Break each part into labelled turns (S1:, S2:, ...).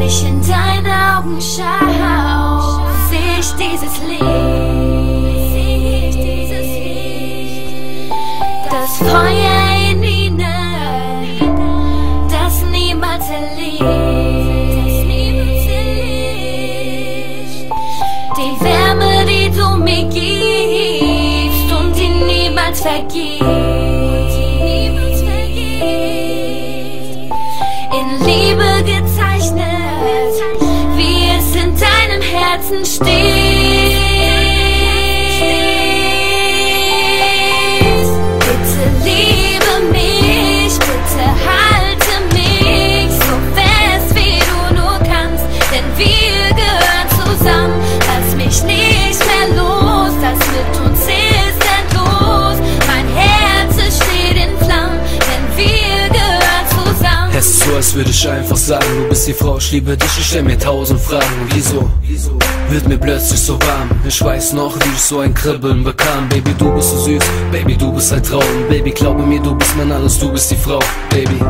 S1: ich in deine Augen schau, seh ich dieses Licht, das Feuer in ihnen, das niemals erlischt, die Wärme, die du mir gibst und die niemals vergisst, in Liebe gezeichnet, wie es in deinem Herzen steht. Bitte liebe mich, bitte halte mich so fest wie du nur kannst, denn wir gehören zusammen. Lass mich nicht mehr los, das mit uns ist endlos. Mein Herz steht in Flammen, denn wir gehören zusammen.
S2: Es ist so, als würde ich einfach sagen, du bist die Frau, ich liebe dich, ich stell mir 1000 Fragen. Wieso wird mir plötzlich so warm? Ich weiß noch, wie ich so ein Kribbeln bekam. Baby, du bist so süß, Baby, du bist ein Traum. Baby, glaube mir, du bist mein Alles, du bist die Frau. Baby,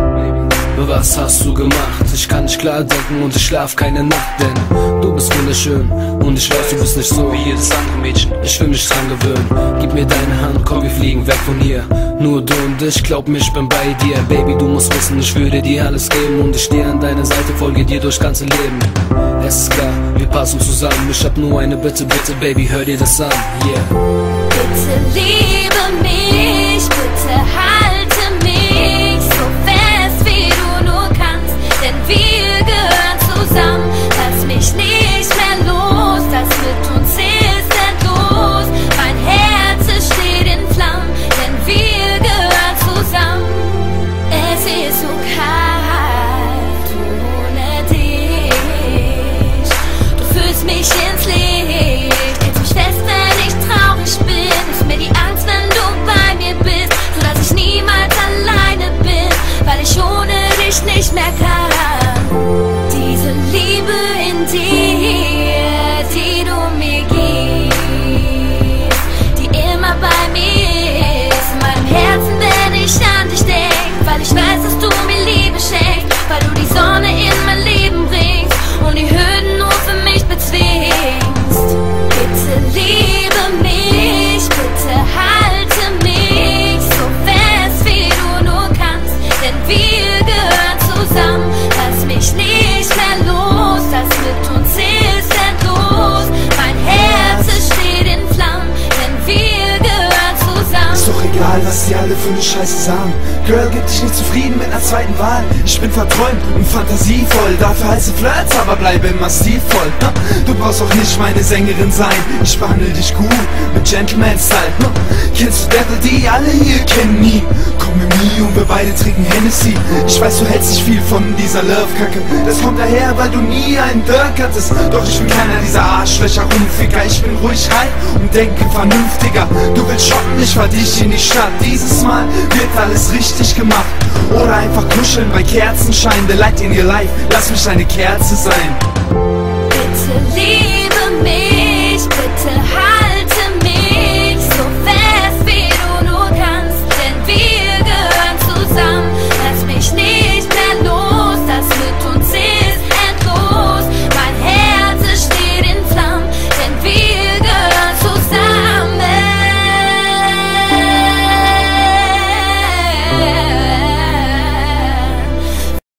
S2: was hast du gemacht? Ich kann nicht klar denken und ich schlaf keine Nacht, denn du bist wunderschön und ich weiß, du bist nicht so wie jedes andere Mädchen. Ich will mich dran gewöhnen, gib mir deine Hand, komm, wir fliegen weg von hier. Nur du und ich, glaub mir, ich bin bei dir. Baby, du musst wissen, ich würde dir alles geben und ich stehe an deiner Seite, folge dir durchs ganze Leben. Es ist klar, wir passen zusammen, ich hab nur eine Bitte, bitte, Baby, hör dir das an, yeah.
S1: Bitte liebe mich, bitte halte mich so fest wie du nur kannst, denn wir gehören zusammen. Lass mich nicht mehr los, das mit uns ist endlos. Mein Herz steht in Flammen, denn wir gehören zusammen. Es ist so kalt ohne dich, du führst mich ins Licht, hältst mich fest, wenn ich traurig bin, nimmst mir die Angst, wenn du bei mir bist, sodass ich niemals alleine bin, weil ich ohne dich nicht mehr kann. Diese Liebe in dir, die du mir gibst, die immer bei mir ist, in meinem Herzen, wenn ich an dich denk, weil ich weiß, dass du mir Liebe schenkst, weil du die Sonne in mein Leben bringst und die Hürden nur für mich bezwingst. Bitte liebe mich, bitte halte mich so fest wie du nur kannst, denn wir gehören zusammen. Lass mich nicht mehr los, das mit uns ist endlos. Mein Herz steht in Flammen, denn wir gehören zusammen.
S3: Ist doch egal, was die alle für eine Scheiße sagen. Girl, gib dich nicht zufrieden mit einer zweiten Wahl. Ich bin verträumt und fantasievoll, dafür heiße Flirts, aber bleibe immer stilvoll. Du brauchst auch nicht meine Sängerin sein, ich behandle dich gut mit Gentleman-Style. Kennst du Devil D? Alle hier kennen ihn. Komm mit mir und wir beide trinken Hennessy. Ich weiß, du hältst nicht viel von dieser Love-Kacke, das kommt daher, weil du nie einen Dirk hattest. Doch ich bin keiner dieser Arschlöcher, Rumficker. Ich bin ruhig rein und denke vernünftiger. Du willst shoppen, ich fahr dich in die Stadt. Dieses Mal wird alles richtig gemacht. Oder einfach kuscheln bei Kerzenschein. The light in your life, lass mich eine Kerze sein.
S1: Bitte liebe